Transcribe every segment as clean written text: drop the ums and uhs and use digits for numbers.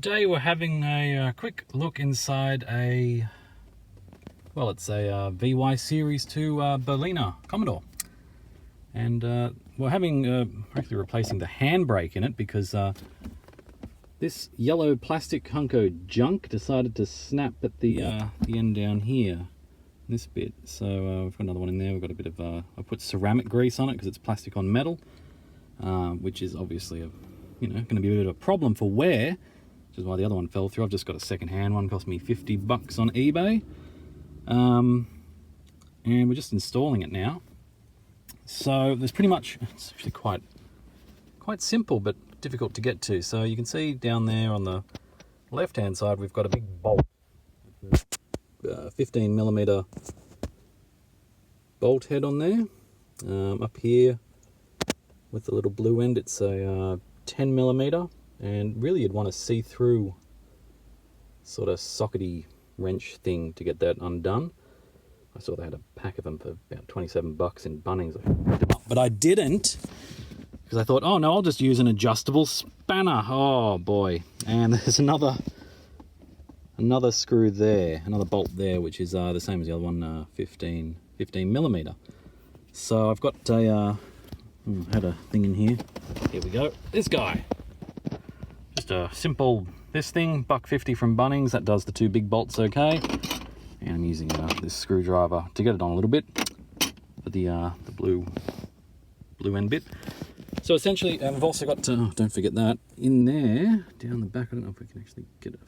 Today we're having a quick look inside a, well, it's a VY Series 2 Berliner Commodore. And we're actually replacing the handbrake in it because this yellow plastic hunk of junk decided to snap at the end down here, this bit. So we've got another one in there. We've got a bit of, I put ceramic grease on it because it's plastic on metal, which is obviously going to be a bit of a problem for wear, which is why the other one fell through. I've just got a second-hand one, cost me $50 on eBay, and we're just installing it now. So there's pretty much, it's actually quite simple but difficult to get to. So you can see down there on the left-hand side we've got a big bolt, 15mm bolt head on there. Up here with the little blue end, it's a 10mm, and really you'd want a see-through sort of sockety wrench thing to get that undone. I saw they had a pack of them for about $27 in Bunnings. I picked them up, but I didn't because I thought, oh no, I'll just use an adjustable spanner. Oh boy! And there's another screw there, another bolt there, which is the same as the other one, 15mm. So I've got a had a thing in here. Here we go. This guy. Just a simple, this thing, $1.50 from Bunnings. That does the two big bolts okay. And I'm using this screwdriver to get it on a little bit for the blue end bit. So essentially, we've also got, don't forget that, in there, down the back. I don't know if we can actually get a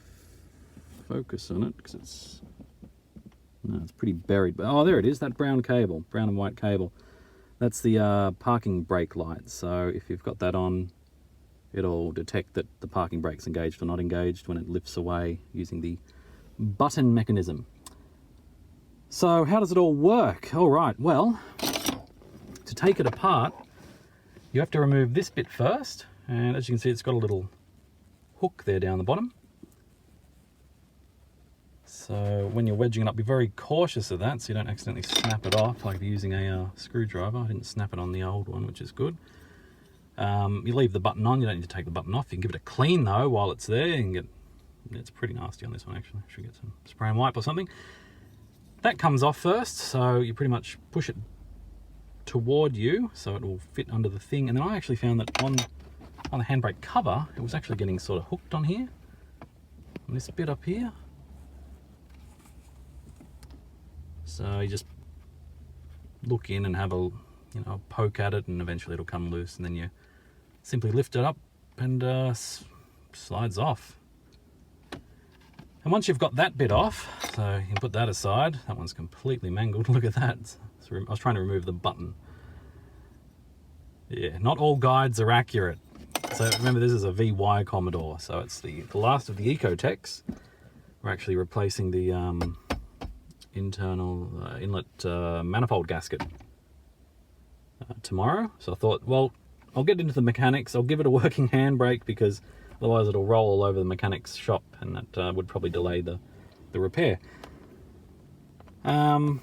focus on it because it's pretty buried. But oh, there it is, that brown cable, brown and white cable. That's the parking brake light. So if you've got that on, it'll detect that the parking brake's engaged or not engaged when it lifts away using the button mechanism. So how does it all work? All right, well, to take it apart, you have to remove this bit first. And as you can see, it's got a little hook there down the bottom. So when you're wedging it up, be very cautious of that so you don't accidentally snap it off like using a screwdriver. I didn't snap it on the old one, which is good. You leave the button on, you don't need to take the button off. You can give it a clean though while it's there. It's pretty nasty on this one actually. Should get some spray and wipe or something. That comes off first, so you pretty much push it toward you so it will fit under the thing. And then I actually found that on the handbrake cover, it was actually getting sort of hooked on here, on this bit up here. So you just look in and have a poke at it, and eventually it'll come loose, and then you simply lift it up and slides off. And once you've got that bit off, so you can put that aside. That one's completely mangled. Look at that. So I was trying to remove the button. Yeah, not all guides are accurate. So remember, this is a VY Commodore, so it's the last of the Ecotechs. We're actually replacing the internal inlet manifold gasket tomorrow. So I thought, well, I'll get into the mechanics. I'll give it a working handbrake because otherwise it'll roll all over the mechanic's shop, and that would probably delay the repair. But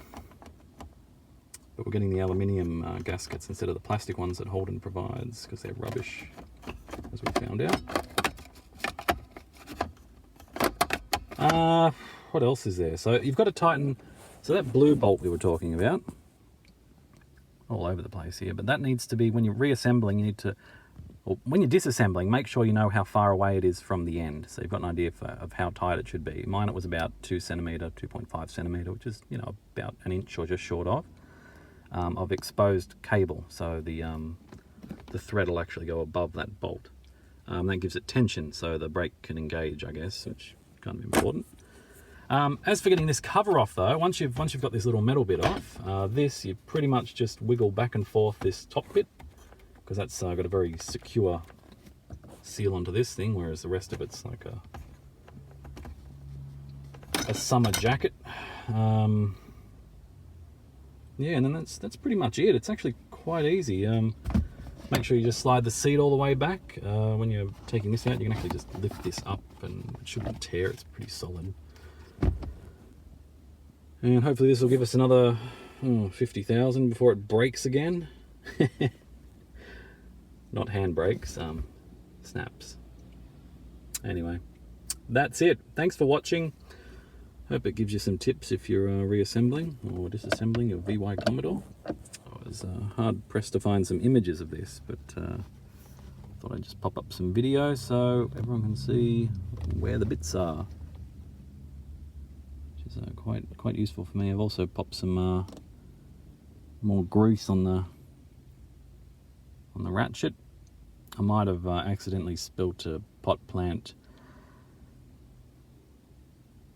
we're getting the aluminium gaskets instead of the plastic ones that Holden provides because they're rubbish, as we found out. What else is there? So you've got to tighten, so that blue bolt we were talking about, all over the place here, but that needs to be, when you're reassembling, you need to, or when you're disassembling, make sure you know how far away it is from the end. So you've got an idea of how tight it should be. Mine, it was about 2.5 centimeter, which is, about an inch or just short of exposed cable. So the thread will actually go above that bolt. That gives it tension so the brake can engage, I guess, which is kind of important. As for getting this cover off though, once you've got this little metal bit off, this you pretty much just wiggle back and forth this top bit, because that's got a very secure seal onto this thing, whereas the rest of it's like a summer jacket. Yeah, and then that's pretty much it. It's actually quite easy. Make sure you just slide the seat all the way back. When you're taking this out, you can actually just lift this up and it shouldn't tear. It's pretty solid. And hopefully this will give us another 50,000 before it breaks again. Not handbrakes, snaps. Anyway, that's it. Thanks for watching. Hope it gives you some tips if you're reassembling or disassembling your VY Commodore. I was hard pressed to find some images of this, but thought I'd just pop up some video so everyone can see where the bits are, which is quite useful for me. I've also popped some more grease on the ratchet. I might have accidentally spilt a pot plant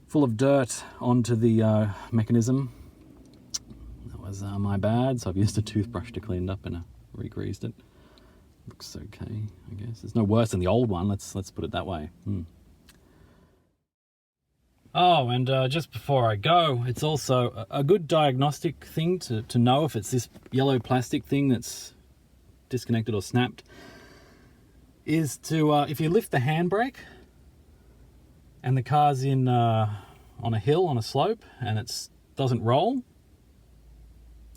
full of dirt onto the mechanism. That was my bad, so I've used a toothbrush to clean it up and re-greased it. Looks okay, I guess. It's no worse than the old one, let's put it that way. Oh, and just before I go, it's also a good diagnostic thing to know if it's this yellow plastic thing that's disconnected or snapped, is to, if you lift the handbrake and the car's in on a hill, on a slope, and it doesn't roll,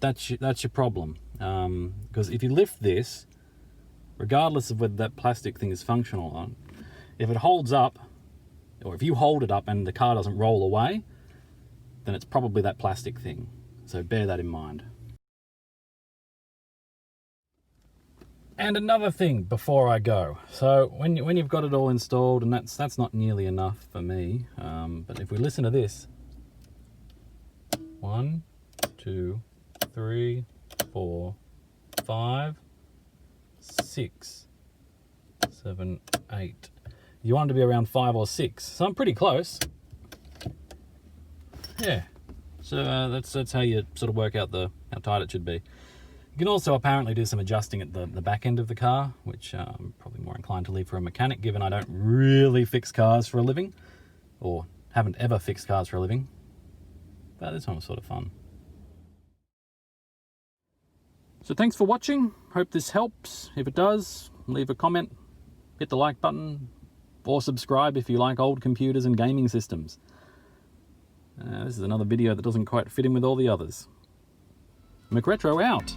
that's your problem. Because if you lift this, regardless of whether that plastic thing is functional or not, if it holds up, or if you hold it up and the car doesn't roll away, then it's probably that plastic thing. So bear that in mind. And another thing before I go. So when you've got it all installed, and that's not nearly enough for me, but if we listen to this, 1, 2, 3, 4, 5, 6, 7, 8. You want it to be around 5 or 6, so I'm pretty close. Yeah, so that's how you sort of work out how tight it should be. You can also apparently do some adjusting at the back end of the car, which I'm probably more inclined to leave for a mechanic, given I don't really fix cars for a living, or haven't ever fixed cars for a living. But this one was sort of fun. So thanks for watching. Hope this helps. If it does, leave a comment, hit the like button, or subscribe if you like old computers and gaming systems. This is another video that doesn't quite fit in with all the others. McRetro out.